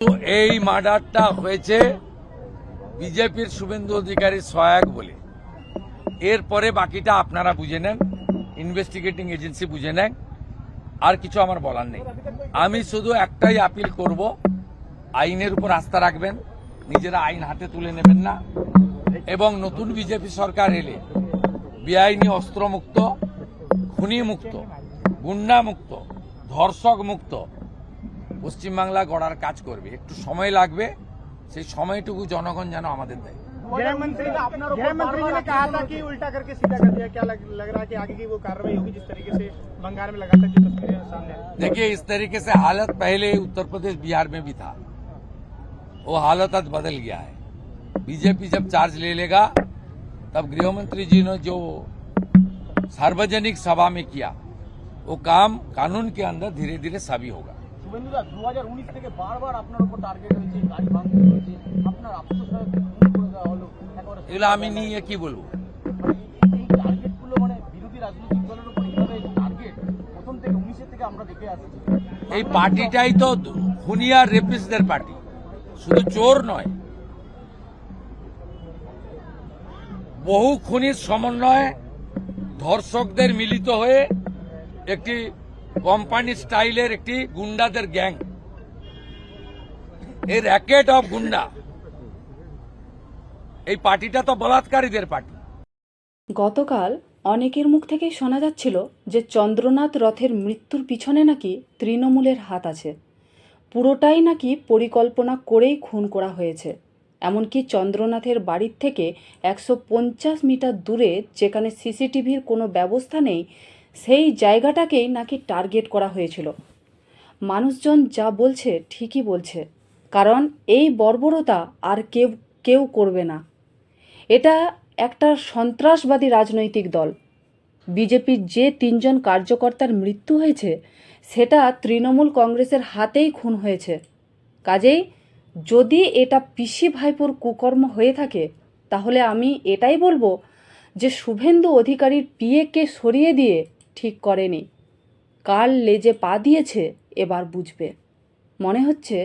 তো এই মার্ডারটা হয়েছে বিজেপির শুভেন্দু অধিকারীর সহায়ক বলে। এরপরে বাকিটা আপনারা বুঝে নেন, ইনভেস্টিগেটিং এজেন্সি বুঝে নেন। আর কিছু আমার বলার নেই। আমি শুধু একটাই আপিল করব, আইনের উপর আস্থা রাখবেন, নিজেরা আইন হাতে তুলে নেবেন না, এবং নতুন বিজেপি সরকার এলে বেআইনি অস্ত্রমুক্ত, খুনি মুক্ত, গুন্ডা মুক্ত, ধর্ষক মুক্ত পশ্চিমবাংলা গড়ার কাজ করবে। একটু সময় লাগবে, সেই সময়টুকু জনগণ যেন আমাদের দেয়। गृह मंत्री ने कहा था कि उल्टा करके सीधा कर दिया। क्या लग रहा है कि आगे की वो कार्रवाई होगी जिस तरीके से बंगाल में लगातार जो तस्वीरें सामने आई? देखिए, इस तरीके से हालत पहले उत्तर प्रदेश बिहार में भी था, वो हालत आज बदल गया है। बीजेपी जब चार्ज ले लेगा तब गृह मंत्री जी ने जो सार्वजनिक सभा में किया वो काम कानून के अंदर धीरे धीरे सभी होगा। শুভেন্দু দা 2019 থেকে বারবার আপনার উপর টার্গেট হয়েছে, গাড়ি ভাঙচুর হয়েছে, আপনার আত্মসহায়ক করে দেওয়া হলো। এগুলো আমি নিয়ে কি বলবো? এই টার্গেটগুলো মানে বিরোধী রাজনৈতিক দলের উপর এইভাবে টার্গেট প্রথম থেকে 19 থেকে আমরা দেখে আসছি। এই পার্টিটাই তো খুনি আর রেপিস্টদের পার্টি, শুধু চোর নয়। বহু খুনির সমন্বয়ে ধর্ষকদের মিলিত হয়ে একটি কোম্পানি স্টাইলের একটি গুন্ডাদের গ্যাং, এই র্যাকেট অফ গুন্ডা। এই পার্টিটা তো বলাৎকারীদের পার্টি। গতকাল অনেকের মুখ থেকেই শোনা যাচ্ছিল যে চন্দ্রনাথ রথের মৃত্যুর পিছনে নাকি তৃণমূলের হাত আছে, পুরোটাই নাকি পরিকল্পনা করেই খুন করা হয়েছে। এমনকি চন্দ্রনাথের বাড়ির থেকে 150 মিটার দূরে যেখানে সিসিটিভির কোনো ব্যবস্থা নেই, সেই জায়গাটাকেই নাকি টার্গেট করা হয়েছিল। মানুষজন যা বলছে ঠিকই বলছে, কারণ এই বর্বরতা আর কেউ করবে না। এটা একটা সন্ত্রাসবাদী রাজনৈতিক দল। বিজেপির যে 3 জন কার্যকর্তার মৃত্যু হয়েছে সেটা তৃণমূল কংগ্রেসের হাতেই খুন হয়েছে। কাজেই যদি এটা পিসি ভাইপোর কুকর্ম হয়ে থাকে, তাহলে আমি এটাই বলবো যে শুভেন্দু অধিকারীর পিএকে সরিয়ে দিয়ে ঠিক করেনি। কার লেজে পা দিয়েছে এবার বুঝবে। মনে হচ্ছে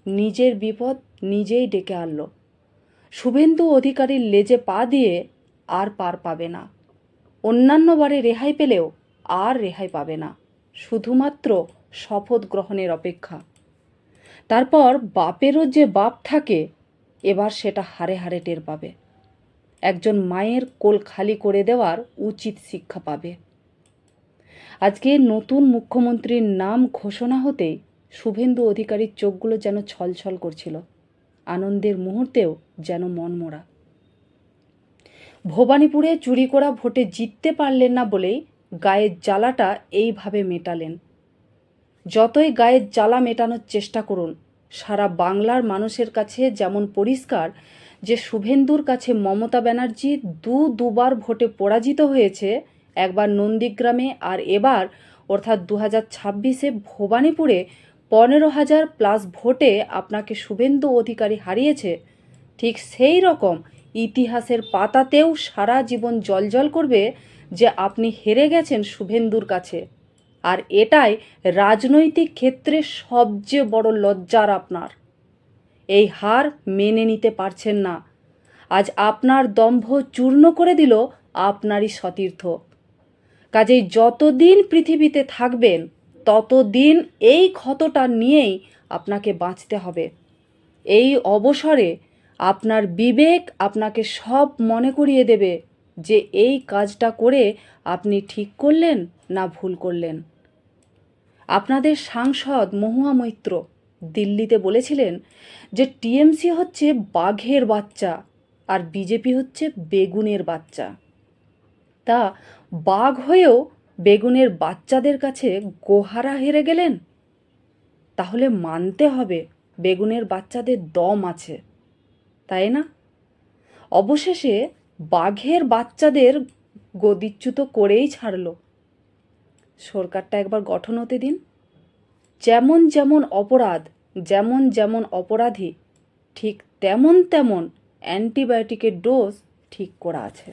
নিজের বিপদ নিজেই ডেকে আনলো। শুভেন্দু অধিকারীর লেজে পা দিয়ে আর পার পাবে না। অন্যান্য বারে রেহাই পেলেও আর রেহাই পাবে না, শুধুমাত্র শপথ গ্রহণের অপেক্ষা। তারপর বাপেরও যে বাপ থাকে, এবার সেটা হারে হারে টের পাবে। একজন মায়ের কোল খালি করে দেওয়ার উচিত শিক্ষা পাবে। আজকে নতুন মুখ্যমন্ত্রীর নাম ঘোষণা হতেই শুভেন্দু অধিকারীর চোখগুলো যেন ছলছল করছিল, আনন্দের মুহূর্তেও যেন মনমরা। ভবানীপুরে চুরি করা ভোটে জিততে পারলেন না বলেই গায়ের জ্বালাটা এইভাবে মেটালেন। যতই গায়ের জ্বালা মেটানোর চেষ্টা করুন, সারা বাংলার মানুষের কাছে যেমন পরিষ্কার যে শুভেন্দুর কাছে মমতা ব্যানার্জি দুবার ভোটে পরাজিত হয়েছে, একবার নন্দীগ্রামে আর এবার অর্থাৎ 2026-এ ভবানীপুরে 15,000+ ভোটে আপনাকে শুভেন্দু অধিকারী হারিয়েছে, ঠিক সেই রকম ইতিহাসের পাতাতেও সারা জীবন জ্বলজ্বল করবে যে আপনি হেরে গেছেন শুভেন্দুর কাছে। আর এটাই রাজনৈতিক ক্ষেত্রে সবচেয়ে বড় লজ্জার। আপনার এই হার মেনে নিতে পারছেন না। আজ আপনার দম্ভ চূর্ণ করে দিল আপনারই সতীর্থ। কাজেই যতদিন পৃথিবীতে থাকবেন ততদিন এই ক্ষতটা নিয়েই আপনাকে বাঁচতে হবে। এই অবসরে আপনার বিবেক আপনাকে সব মনে করিয়ে দেবে যে এই কাজটা করে আপনি ঠিক করলেন না ভুল করলেন। আপনাদের সাংসদ মহুয়া মৈত্র দিল্লিতে বলেছিলেন যে টিএমসি হচ্ছে বাঘের বাচ্চা আর বিজেপি হচ্ছে বেগুনের বাচ্চা। তা বাঘ হয়েও বেগুনের বাচ্চাদের কাছে গোহারা হেরে গেলেন। তাহলে মানতে হবে বেগুনের বাচ্চাদের দম আছে, তাই না? অবশেষে বাঘের বাচ্চাদের গদিচ্যুত করেই ছাড়ল। সরকারটা একবার গঠন হতে দিন। যেমন যেমন অপরাধ, যেমন যেমন অপরাধী, ঠিক তেমন তেমন অ্যান্টিবায়োটিকের ডোজ ঠিক করা আছে।